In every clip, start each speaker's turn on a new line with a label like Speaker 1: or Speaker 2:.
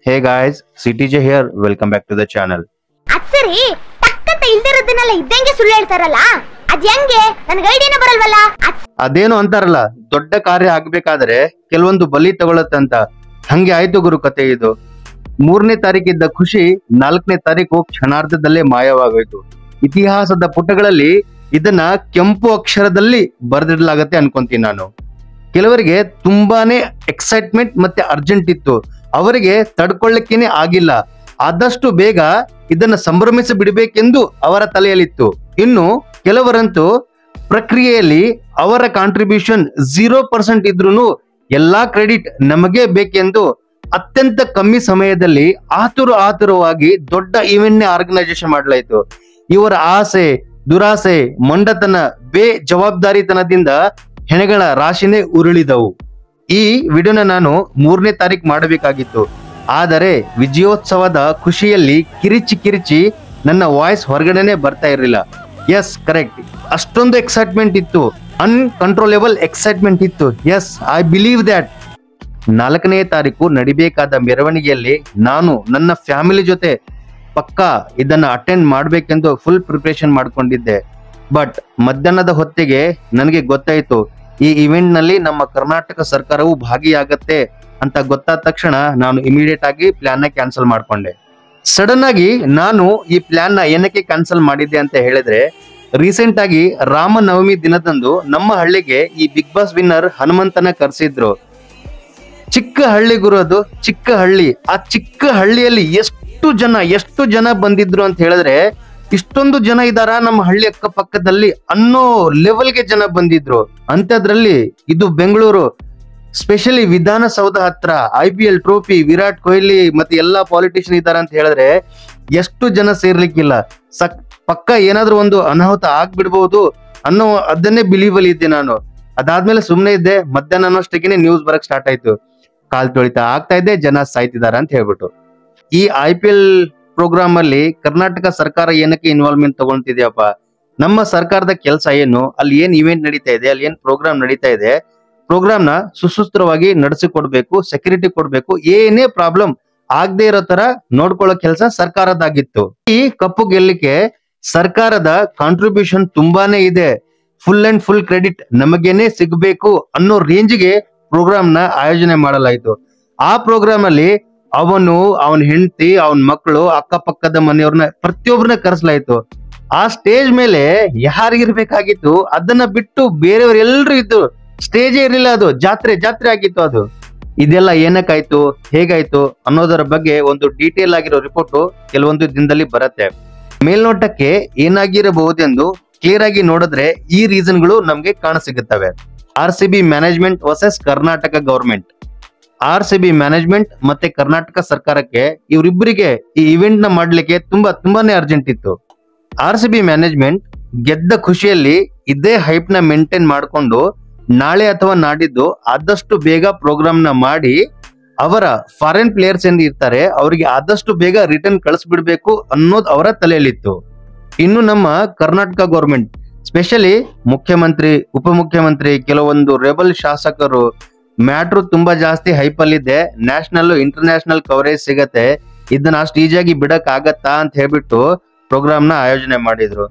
Speaker 1: Hey guys, CTJ here. Welcome back to the channel.
Speaker 2: ಅಸರಿ ತಕ್ಕಂತ ಇಲ್ದಿರೋದನ್ನೆಲ್ಲ ಇದ್ದಂಗೆ ಸುಳ್ಳು ಹೇಳ್ತಾರಲ್ಲ ಅದ್ ಹೆಂಗೆ ನನಗೆ ಐಡಿಯಾನೇ ಬರಲ್ವಲ್ಲ.
Speaker 1: ಅದೇನು ಅಂತಾರಲ್ಲ, ದೊಡ್ಡ ಕಾರ್ಯ ಆಗ್ಬೇಕಾದ್ರೆ ಕೆಲವೊಂದು ಬಲಿ ತಗೊಳತ್ತಂತ. ಹಂಗೆ ಆಯ್ತು ಗುರು ಕತೆ ಇದು. 3ನೇ ತಾರೀಕಿದ್ದ ಖುಷಿ 4ನೇ ತಾರೀಕು ಕ್ಷಣಾರ್ಧದಲ್ಲೇ ಮಾಯವಾಗೋಯ್ತು. ಇತಿಹಾಸದ ಪುಟಗಳಲ್ಲಿ ಇದನ್ನ ಕೆಂಪು ಅಕ್ಷರದಲ್ಲಿ ಬರೆದಿಡಲಾಗತ್ತೆ ಅನ್ಕೊಂತೀನಿ ನಾನು. ಕೆಲವರಿಗೆ ತುಂಬಾನೇ ಎಕ್ಸೈಟ್ಮೆಂಟ್ ಮತ್ತೆ ಅರ್ಜೆಂಟ್ ಇತ್ತು, ಅವರಿಗೆ ತಡ್ಕೊಳ್ಳಕ್ಕೇನೆ ಆಗಿಲ್ಲ. ಆದಷ್ಟು ಬೇಗ ಇದನ್ನ ಸಂಭ್ರಮಿಸಿ ಬಿಡಬೇಕೆಂದು ಅವರ ತಲೆಯಲ್ಲಿತ್ತು. ಇನ್ನು ಕೆಲವರಂತೂ ಪ್ರಕ್ರಿಯೆಯಲ್ಲಿ ಅವರ ಕಾಂಟ್ರಿಬ್ಯೂಷನ್ 0% ಇದ್ರೂ ಎಲ್ಲಾ ಕ್ರೆಡಿಟ್ ನಮಗೆ ಬೇಕೆಂದು ಅತ್ಯಂತ ಕಮ್ಮಿ ಸಮಯದಲ್ಲಿ ಆತುರವಾಗಿ ದೊಡ್ಡ ಇವೆಂಟ್ ಆರ್ಗನೈಸೇಷನ್ ಮಾಡಲಾಯಿತು. ಇವರ ಆಸೆ, ದುರಾಸೆ, ಮೊಂಡತನ, ಬೇಜವಾಬ್ದಾರಿತನದಿಂದ ಹೆಣಗಳ ರಾಶಿನೇ ಉರುಳಿದವು. ಈ ವಿಡಿಯೋನ ನಾನು 3ನೇ ತಾರೀಕು ಮಾಡಬೇಕಾಗಿತ್ತು, ಆದರೆ ವಿಜಯೋತ್ಸವದ ಖುಷಿಯಲ್ಲಿ ಕಿರಿಚಿ ನನ್ನ ವಾಯ್ಸ್ ಹೊರಗಡೆನೆ ಬರ್ತಾ ಇರಲಿಲ್ಲ. ಎಸ್, ಕರೆಕ್ಟ್, ಅಷ್ಟೊಂದು ಎಕ್ಸೈಟ್ಮೆಂಟ್ ಇತ್ತು, ಅನ್ಕಂಟ್ರೋಲೇಬಲ್ ಎಕ್ಸೈಟ್ಮೆಂಟ್ ಇತ್ತು. Yes, I believe that. 4ನೇ ತಾರೀಕು ನಡಿಬೇಕಾದ ಮೆರವಣಿಗೆಯಲ್ಲಿ ನಾನು ನನ್ನ ಫ್ಯಾಮಿಲಿ ಜೊತೆ ಪಕ್ಕಾ ಇದನ್ನ ಅಟೆಂಡ್ ಮಾಡ್ಬೇಕೆಂದು ಫುಲ್ ಪ್ರಿಪರೇಷನ್ ಮಾಡ್ಕೊಂಡಿದ್ದೆ. ಬಟ್ ಮಧ್ಯಾಹ್ನದ ಹೊತ್ತಿಗೆ ನನಗೆ ಗೊತ್ತಾಯ್ತು, ಈ ಇವೆಂಟ್ ನಲ್ಲಿ ನಮ್ಮ ಕರ್ನಾಟಕ ಸರ್ಕಾರವು ಭಾಗಿಯಾಗತ್ತೆ ಅಂತ ಗೊತ್ತಾದ ತಕ್ಷಣ ನಾನು ಇಮಿಡಿಯೇಟ್ ಆಗಿ ಪ್ಲಾನ್ ನ ಕ್ಯಾನ್ಸಲ್ ಮಾಡ್ಕೊಂಡೆ. ಸಡನ್ ಆಗಿ ನಾನು ಈ ಪ್ಲಾನ್ ನ ಏನಕ್ಕೆ ಕ್ಯಾನ್ಸಲ್ ಮಾಡಿದ್ದೆ ಅಂತ ಹೇಳಿದ್ರೆ, ರೀಸೆಂಟ್ ಆಗಿ ರಾಮನವಮಿ ದಿನದಂದು ನಮ್ಮ ಹಳ್ಳಿಗೆ ಈ ಬಿಗ್ ಬಾಸ್ ವಿನ್ನರ್ ಹನುಮಂತನ ಕರೆಸಿದ್ರು. ಚಿಕ್ಕ ಹಳ್ಳಿ ಗುರು, ಅದು ಚಿಕ್ಕ ಹಳ್ಳಿ. ಆ ಚಿಕ್ಕ ಹಳ್ಳಿಯಲ್ಲಿ ಎಷ್ಟು ಜನ ಬಂದಿದ್ರು ಅಂತ ಹೇಳಿದ್ರೆ, ಇಷ್ಟೊಂದು ಜನ ಇದಾರ ನಮ್ಮ ಹಳ್ಳಿ ಅಕ್ಕಪಕ್ಕದಲ್ಲಿ ಅನ್ನೋ ಲೆವೆಲ್ಗೆ ಜನ ಬಂದಿದ್ರು. ಅಂತದ್ರಲ್ಲಿ ಇದು ಬೆಂಗಳೂರು, ಸ್ಪೆಷಲಿ ವಿಧಾನಸೌಧ ಹತ್ರ IPL ಟ್ರೋಫಿ, ವಿರಾಟ್ ಕೊಹ್ಲಿ ಮತ್ತೆ ಎಲ್ಲಾ ಪಾಲಿಟಿಷಿಯನ್ ಇದಾರ ಅಂತ ಹೇಳಿದ್ರೆ ಎಷ್ಟು ಜನ ಸೇರ್ಲಿಕ್ಕಿಲ್ಲ. ಪಕ್ಕ ಏನಾದ್ರೂ ಒಂದು ಅನಾಹುತ ಆಗ್ಬಿಡ್ಬಹುದು ಅನ್ನೋ ಅದನ್ನೇ ಬಿಲೀವ್ ಅಲ್ಲಿ ಇದ್ದೆ ನಾನು. ಅದಾದ್ಮೇಲೆ ಸುಮ್ನೆ ಇದ್ದೆ. ಮಧ್ಯಾಹ್ನ ಅನ್ನೋಷ್ಟಕ್ಕೆ ನ್ಯೂಸ್ ಬರಕ್ ಸ್ಟಾರ್ಟ್ ಆಯ್ತು, ಕಾಲ್ ತೊಳಿತಾ ಆಗ್ತಾ ಇದೆ, ಜನ ಸಾಯ್ತಿದಾರ ಅಂತ ಹೇಳ್ಬಿಟ್ಟು. ಈ IPL ಪ್ರೋಗ್ರಾಮ್ ಅಲ್ಲಿ ಕರ್ನಾಟಕ ಸರ್ಕಾರ ಏನಕ್ಕೆ ಇನ್ವಾಲ್ವ್ಮೆಂಟ್ ತಗೊಳ್ತಿದ್ಯಪ್ಪ? ನಮ್ಮ ಸರ್ಕಾರದ ಕೆಲಸ ಏನು? ಅಲ್ಲಿ ಏನ್ ಇವೆಂಟ್ ನಡೀತಾ ಇದೆ, ಅಲ್ಲಿ ಏನ್ ಪ್ರೋಗ್ರಾಮ್ ನಡೀತಾ ಇದೆ, ಪ್ರೋಗ್ರಾಮ್ ನ ಸುಸೂತ್ರವಾಗಿ ನಡೆಸಿಕೊಡ್ಬೇಕು, ಸೆಕ್ಯೂರಿಟಿ ಕೊಡ್ಬೇಕು, ಏನೇ ಪ್ರಾಬ್ಲಮ್ ಆಗದೆ ಇರೋ ತರ ನೋಡ್ಕೊಳ್ಳೋ ಕೆಲಸ ಸರ್ಕಾರದಾಗಿತ್ತು. ಈ ಕಪ್ಪು ಗೆಲ್ಲಿಕ್ಕೆ ಸರ್ಕಾರದ ಕಾಂಟ್ರಿಬ್ಯೂಷನ್ ತುಂಬಾನೇ ಇದೆ. ಫುಲ್ ಅಂಡ್ ಫುಲ್ ಕ್ರೆಡಿಟ್ ನಮಗೇನೆ ಸಿಗ್ಬೇಕು ಅನ್ನೋ ರೇಂಜ್ಗೆ ಪ್ರೋಗ್ರಾಮ್ ನ ಆಯೋಜನೆ ಮಾಡಲಾಯಿತು. ಆ ಪ್ರೋಗ್ರಾಮ್ ಅಲ್ಲಿ ಅವನ ಹೆಂಡತಿ, ಅವನ ಮಕ್ಕಳು, ಅಕ್ಕಪಕ್ಕದ ಮನೆಯವ್ರನ್ನ ಪ್ರತಿಯೊಬ್ಬರನ್ನ ಕರೆಸಲಾಯ್ತು. ಆ ಸ್ಟೇಜ್ ಮೇಲೆ ಯಾರಿಗಿರ್ಬೇಕಾಗಿತ್ತು ಅದನ್ನ ಬಿಟ್ಟು ಬೇರೆಯವರೆಲ್ಲರೂ ಇದ್ದು, ಸ್ಟೇಜೇ ಇರಲಿಲ್ಲ. ಅದು ಜಾತ್ರೆ ಆಗಿತ್ತು. ಅದು ಇದೆಲ್ಲ ಏನಕ್ಕಾಯ್ತು, ಹೇಗಾಯ್ತು ಅನ್ನೋದರ ಬಗ್ಗೆ ಒಂದು ಡೀಟೇಲ್ ಆಗಿರೋ ರಿಪೋರ್ಟ್ ಕೆಲವೊಂದು ದಿನದಲ್ಲಿ ಬರುತ್ತೆ. ಮೇಲ್ನೋಟಕ್ಕೆ ಏನಾಗಿರಬಹುದೆಂದು ಕ್ಲಿಯರ್ ಆಗಿ ನೋಡಿದ್ರೆ ಈ ರೀಸನ್ಗಳು ನಮ್ಗೆ ಕಾಣಸಿಗುತ್ತವೆ. RCB management versus Karnataka government. RCB management ಮತ್ತೆ ಕರ್ನಾಟಕ ಸರ್ಕಾರಕ್ಕೆ, ಇವರಿಬ್ಬರಿಗೆ ಈ ಇವೆಂಟ್ ನ ಮಾಡ್ಲಿಕ್ಕೆ ತುಂಬಾನೇ ಅರ್ಜೆಂಟ್ ಇತ್ತು. RCB ಮ್ಯಾನೇಜ್ಮೆಂಟ್ ಗೆದ್ದ ಖುಷಿಯಲ್ಲಿ ಇದೇ ಹೈಪ್ ನ ಮೇಂಟೈನ್ ಮಾಡಿಕೊಂಡು ನಾಳೆ ಅಥವಾ ನಾಡಿದ್ದು ಆದಷ್ಟು ಬೇಗ ಪ್ರೋಗ್ರಾಮ್ ನ ಮಾಡಿ ಅವರ ಫಾರಿನ್ ಪ್ಲೇಯರ್ಸ್ ಏನ್ ಇರ್ತಾರೆ ಅವರಿಗೆ ಆದಷ್ಟು ಬೇಗ ರಿಟರ್ನ್ ಕಳಿಸ್ಬಿಡ್ಬೇಕು ಅನ್ನೋದು ಅವರ ತಲೆಯಲ್ಲಿತ್ತು. ಇನ್ನು ನಮ್ಮ ಕರ್ನಾಟಕ ಗೌರ್ಮೆಂಟ್, ಸ್ಪೆಷಲಿ ಮುಖ್ಯಮಂತ್ರಿ, ಉಪಮುಖ್ಯಮಂತ್ರಿ, ಕೆಲವೊಂದು ರೆಬಲ್ ಶಾಸಕರು, ಮ್ಯಾಟ್ರು ತುಂಬಾ ಜಾಸ್ತಿ ಹೈಪಲ್ಲಿದೆ, ನ್ಯಾಷನಲ್ ಇಂಟರ್ನ್ಯಾಷನಲ್ ಕವರೇಜ್ ಸಿಗತ್ತೆ, ಇದನ್ನ ಅಷ್ಟು ಈಜಿಯಾಗಿ ಬಿಡಕ್ ಆಗತ್ತಾ ಅಂತ ಹೇಳ್ಬಿಟ್ಟು ಪ್ರೋಗ್ರಾಮ್ ನ ಆಯೋಜನೆ ಮಾಡಿದ್ರು.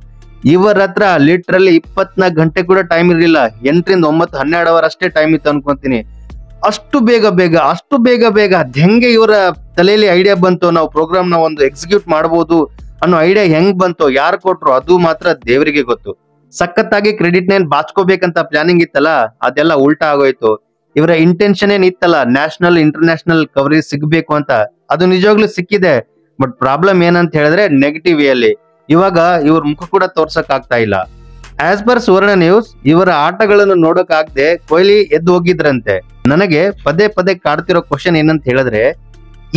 Speaker 1: ಇವರ ಹತ್ರ ಲಿಟ್ರಲಿ 24 ಗಂಟೆ ಕೂಡ ಟೈಮ್ ಇರಲಿಲ್ಲ. 8ರಿಂದ 9, 12 ಅವರ್ ಅಷ್ಟೇ ಟೈಮ್ ಇತ್ತು ಅನ್ಕೊಂತೀನಿ. ಅಷ್ಟು ಬೇಗ ಹೆಂಗೆ ಇವರ ತಲೆಯಲ್ಲಿ ಐಡಿಯಾ ಬಂತು, ನಾವು ಪ್ರೋಗ್ರಾಮ್ ನ ಒಂದು ಎಕ್ಸಿಕ್ಯೂಟ್ ಮಾಡಬಹುದು ಅನ್ನೋ ಐಡಿಯಾ ಹೆಂಗ್ ಬಂತು, ಯಾರು ಕೊಟ್ರು, ಅದು ಮಾತ್ರ ದೇವರಿಗೆ ಗೊತ್ತು. ಸಖತ್ತಾಗಿ ಕ್ರೆಡಿಟ್ ನೇನ್ ಬಾಚ್ಕೋಬೇಕಂತ ಪ್ಲಾನಿಂಗ್ ಇತ್ತಲ್ಲ, ಅದೆಲ್ಲ ಉಲ್ಟಾ ಆಗೋಯ್ತು. ಇವರ ಇಂಟೆನ್ಷನ್ ಏನ್ ಇತ್ತಲ್ಲ, ನ್ಯಾಷನಲ್ ಇಂಟರ್ನ್ಯಾಷನಲ್ ಕವರೇಜ್ ಸಿಗ್ಬೇಕು ಅಂತ, ಅದು ನಿಜವಾಗ್ಲೂ ಸಿಕ್ಕಿದೆ. ಬಟ್ ಪ್ರಾಬ್ಲಮ್ ಏನಂತ ಹೇಳಿದ್ರೆ ನೆಗೆಟಿವ್ ವೇ ಅಲ್ಲಿ. ಇವಾಗ ಇವ್ರ ಮುಖ ಕೂಡ ತೋರ್ಸಕ್ ಆಗ್ತಾ ಇಲ್ಲ. ಆಸ್ ಪರ್ ಸುವರ್ಣ ನ್ಯೂಸ್, ಇವರ ಆಟಗಳನ್ನು ನೋಡಕ್ ಆಗದೆ ಕೊಹ್ಲಿ ಎದ್ದು ಹೋಗಿದ್ರಂತೆ. ನನಗೆ ಪದೇ ಕಾಡ್ತಿರೋ ಕ್ವಶನ್ ಏನಂತ ಹೇಳಿದ್ರೆ,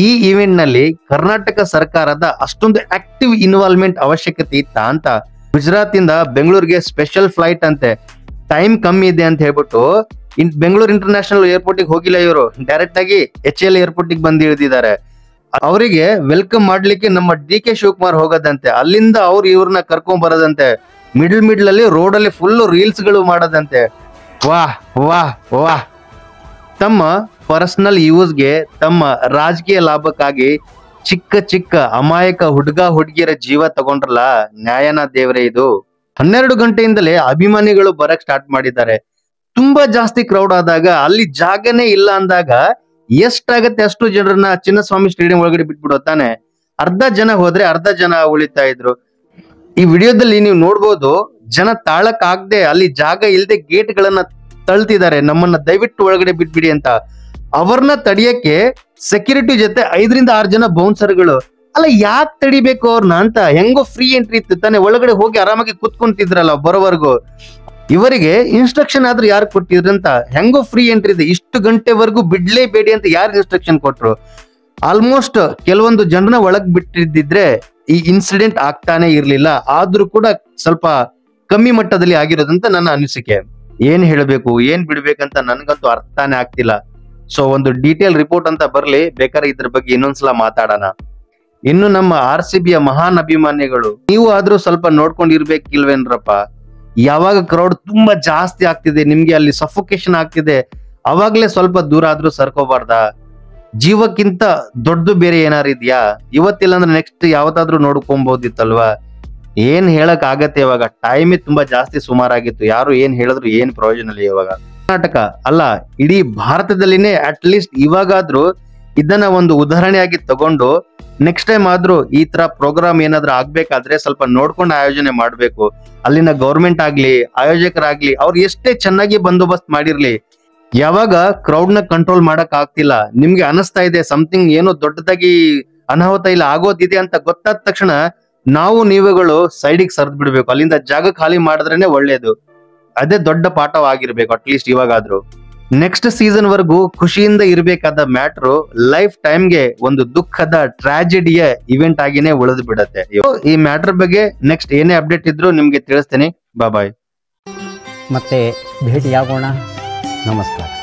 Speaker 1: ಈ ಇವೆಂಟ್ ನಲ್ಲಿ ಕರ್ನಾಟಕ ಸರ್ಕಾರದ ಅಷ್ಟೊಂದು ಆಕ್ಟಿವ್ ಇನ್ವಾಲ್ವ್ಮೆಂಟ್ ಅವಶ್ಯಕತೆ ಇತ್ತಾ ಅಂತ. ಗುಜರಾತ್ ಇಂದ ಬೆಂಗಳೂರಿಗೆ ಸ್ಪೆಷಲ್ ಫ್ಲೈಟ್ ಅಂತೆ, ಟೈಮ್ ಕಮ್ಮಿ ಇದೆ ಅಂತ ಹೇಳ್ಬಿಟ್ಟು ಬೆಂಗಳೂರು ಇಂಟರ್ನ್ಯಾಷನಲ್ ಏರ್ಪೋರ್ಟ್ ಹೋಗಿಲ್ಲ ಇವರು, ಡೈರೆಕ್ಟ್ ಆಗಿ HL ಏರ್ಪೋರ್ಟ್ ಬಂದು ಇಳಿದಿದ್ದಾರೆ. ಅವರಿಗೆ ವೆಲ್ಕಮ್ ಮಾಡ್ಲಿಕ್ಕೆ ನಮ್ಮ DK ಶಿವಕುಮಾರ್ ಹೋಗೋದಂತೆ, ಅಲ್ಲಿಂದ ಅವ್ರು ಇವ್ರನ್ನ ಕರ್ಕೊಂಡ್ ಬರೋದಂತೆ, ಮಿಡ್ಲ್ ಅಲ್ಲಿ ರೋಡ್ ಅಲ್ಲಿ ಫುಲ್ ರೀಲ್ಸ್ ಗಳು ಮಾಡೋದಂತೆ. ವಾಹ್. ತಮ್ಮ ಪರ್ಸನಲ್ ಯೂಸ್ಗೆ ತಮ್ಮ ರಾಜಕೀಯ ಲಾಭಕ್ಕಾಗಿ ಚಿಕ್ಕ ಚಿಕ್ಕ ಅಮಾಯಕ ಹುಡುಗ ಹುಡುಗಿಯರ ಜೀವ ತಗೊಂಡ್ರಲ್ಲ, ನ್ಯಾಯನ ದೇವ್ರೆ ಇದು. 12 ಗಂಟೆಯಿಂದಲೇ ಅಭಿಮಾನಿಗಳು ಬರಕ್ ಸ್ಟಾರ್ಟ್ ಮಾಡಿದ್ದಾರೆ. ತುಂಬಾ ಜಾಸ್ತಿ ಕ್ರೌಡ್ ಆದಾಗ, ಅಲ್ಲಿ ಜಾಗನೇ ಇಲ್ಲ ಅಂದಾಗ ಎಷ್ಟಾಗತ್ತೆ ಅಷ್ಟು ಜನರನ್ನ ಚಿನ್ನಸ್ವಾಮಿ ಸ್ಟೇಡಿಯಂ ಒಳಗಡೆ ಬಿಟ್ಬಿಡೋ ತಾನೆ. ಅರ್ಧ ಜನ ಹೋದ್ರೆ ಅರ್ಧ ಜನ ಉಳಿತಾ ಇದ್ರು. ಈ ವಿಡಿಯೋದಲ್ಲಿ ನೀವು ನೋಡ್ಬೋದು, ಜನ ತಾಳಕ್ ಆಗದೆ ಅಲ್ಲಿ ಜಾಗ ಇಲ್ಲದೆ ಗೇಟ್ ಗಳನ್ನ ತಳ್ತಿದ್ದಾರೆ, ನಮ್ಮನ್ನ ದಯವಿಟ್ಟು ಒಳಗಡೆ ಬಿಟ್ಬಿಡಿ ಅಂತ. ಅವ್ರನ್ನ ತಡಿಯಕ್ಕೆ ಸೆಕ್ಯೂರಿಟಿ ಜೊತೆ 5 ರಿಂದ 6 ಜನ ಬೌನ್ಸರ್ಗಳು. ಅಲ್ಲ, ಯಾಕೆ ತಡಿಬೇಕು ಅವ್ರನ್ನ ಅಂತ? ಹೆಂಗೋ ಫ್ರೀ ಎಂಟ್ರಿ ಇತ್ತು ತಾನೆ, ಒಳಗಡೆ ಹೋಗಿ ಆರಾಮಾಗಿ ಕುತ್ಕೊಂತಿದ್ರಲ್ಲ ಬರೋವರೆಗೂ. ಇವರಿಗೆ ಇನ್ಸ್ಟ್ರಕ್ಷನ್ ಆದ್ರೂ ಯಾರು ಕೊಟ್ಟಿದ್ರಂತ? ಹೆಂಗೋ ಫ್ರೀ ಎಂಟ್ರಿ ಇದೆ, ಇಷ್ಟು ಗಂಟೆವರೆಗೂ ಬಿಡ್ಲೇಬೇಡಿ ಅಂತ ಯಾರು ಇನ್ಸ್ಟ್ರಕ್ಷನ್ ಕೊಟ್ರು? ಆಲ್ಮೋಸ್ಟ್ ಕೆಲವೊಂದು ಜನರನ್ನ ಒಳಗ್ ಬಿಟ್ಟಿದ್ದಿದ್ರೆ ಈ ಇನ್ಸಿಡೆಂಟ್ ಆಗ್ತಾನೆ ಇರ್ಲಿಲ್ಲ. ಆದ್ರೂ ಕೂಡ ಸ್ವಲ್ಪ ಕಮ್ಮಿ ಮಟ್ಟದಲ್ಲಿ ಆಗಿರೋದಂತ ನನ್ನ ಅನಿಸಿಕೆ. ಏನ್ ಹೇಳ್ಬೇಕು ಏನ್ ಬಿಡ್ಬೇಕಂತ ನನ್ಗಂತೂ ಅರ್ಥನೇ ಆಗ್ತಿಲ್ಲ. ಸೊ ಒಂದು ಡೀಟೇಲ್ ರಿಪೋರ್ಟ್ ಅಂತ ಬರ್ಲಿ, ಬೇಕಾದ್ರೆ ಇದ್ರ ಬಗ್ಗೆ ಇನ್ನೊಂದ್ಸಲ ಮಾತಾಡೋಣ. ಇನ್ನು ನಮ್ಮ RCB ಯ ಮಹಾನ್ ಅಭಿಮಾನಿಗಳು, ನೀವು ಆದ್ರೂ ಸ್ವಲ್ಪ ನೋಡ್ಕೊಂಡಿರ್ಬೇಕಿಲ್ವೇನ್ರಪ್ಪ? ಯಾವಾಗ ಕ್ರೌಡ್ ತುಂಬಾ ಜಾಸ್ತಿ ಆಗ್ತಿದೆ, ನಿಮ್ಗೆ ಅಲ್ಲಿ ಸಫೋಕೇಶನ್ ಆಗ್ತಿದೆ, ಅವಾಗ್ಲೇ ಸ್ವಲ್ಪ ದೂರ ಆದ್ರೂ ಸರ್ಕೋಬಾರ್ದಾ? ಜೀವಕ್ಕಿಂತ ದೊಡ್ಡದು ಬೇರೆ ಏನಾರು ಇದೆಯಾ? ಇವತ್ತಿಲ್ಲ ಅಂದ್ರೆ ನೆಕ್ಸ್ಟ್ ಯಾವತ್ತಾದ್ರೂ ನೋಡ್ಕೊಬಹುದಿತ್ತಲ್ವಾ? ಏನ್ ಹೇಳಕ್ ಆಗತ್ತೆ ಇವಾಗ? ಟೈಮೇ ತುಂಬಾ ಜಾಸ್ತಿ ಸುಮಾರಾಗಿತ್ತು. ಯಾರು ಏನ್ ಹೇಳಿದ್ರು ಏನ್ ಪ್ರಯೋಜನ ಇಲ್ಲ ಇವಾಗ. ಕರ್ನಾಟಕ ಅಲ್ಲ, ಇಡೀ ಭಾರತದಲ್ಲಿನೇ ಅಟ್ ಲೀಸ್ಟ್ ಇವಾಗಾದ್ರೂ ಇದನ್ನ ಒಂದು ಉದಾಹರಣೆಯಾಗಿ ತಗೊಂಡು ನೆಕ್ಸ್ಟ್ ಟೈಮ್ ಆದ್ರೂ ಈ ತರ ಪ್ರೋಗ್ರಾಮ್ ಏನಾದ್ರೂ ಆಗ್ಬೇಕಾದ್ರೆ ಸ್ವಲ್ಪ ನೋಡ್ಕೊಂಡು ಆಯೋಜನೆ ಮಾಡ್ಬೇಕು. ಅಲ್ಲಿನ ಗೌರ್ಮೆಂಟ್ ಆಗ್ಲಿ, ಆಯೋಜಕರಾಗ್ಲಿ, ಅವ್ರು ಎಷ್ಟೇ ಚೆನ್ನಾಗಿ ಬಂದೋಬಸ್ತ್ ಮಾಡಿರ್ಲಿ, ಯಾವಾಗ ಕ್ರೌಡ್ ನ ಕಂಟ್ರೋಲ್ ಮಾಡಕ್ ಆಗ್ತಿಲ್ಲ, ನಿಮ್ಗೆ ಅನಿಸ್ತಾ ಇದೆ ಸಮಥಿಂಗ್ ಏನೋ ದೊಡ್ಡದಾಗಿ ಅನಾಹುತ ಇಲ್ಲ ಆಗೋದಿದೆ ಅಂತ ಗೊತ್ತಾದ ತಕ್ಷಣ ನಾವು ನೀವುಗಳು ಸೈಡಿಗೆ ಸರ್ದ್ ಬಿಡ್ಬೇಕು. ಅಲ್ಲಿಂದ ಜಾಗ ಖಾಲಿ ಮಾಡಿದ್ರೇನೆ ಒಳ್ಳೇದು. ಅದೇ ದೊಡ್ಡ ಪಾಠವಾಗಿರ್ಬೇಕು ಅಟ್ಲೀಸ್ಟ್ ಇವಾಗಾದ್ರೂ. ನೆಕ್ಸ್ಟ್ ಸೀಸನ್ ವರ್ಗೂ ಖುಷಿಯಿಂದ ಇರ್ಬೇಕಾದ ಮ್ಯಾಟ್ರು ಲೈಫ್ ಟೈಮ್ಗೆ ಒಂದು ದುಃಖದ ಟ್ರಾಜಿಡಿಯ ಇವೆಂಟ್ ಆಗಿನೇ ಉಳಿದು ಬಿಡತ್ತೆ. ಈ ಮ್ಯಾಟರ್ ಬಗ್ಗೆ ನೆಕ್ಸ್ಟ್ ಏನೇ ಅಪ್ಡೇಟ್ ಇದ್ರು ನಿಮ್ಗೆ ತಿಳಿಸ್ತೇನೆ. ಬಾಯ್.
Speaker 3: ಮತ್ತೆ ಭೇಟಿಯಾಗೋಣ. ನಮಸ್ಕಾರ.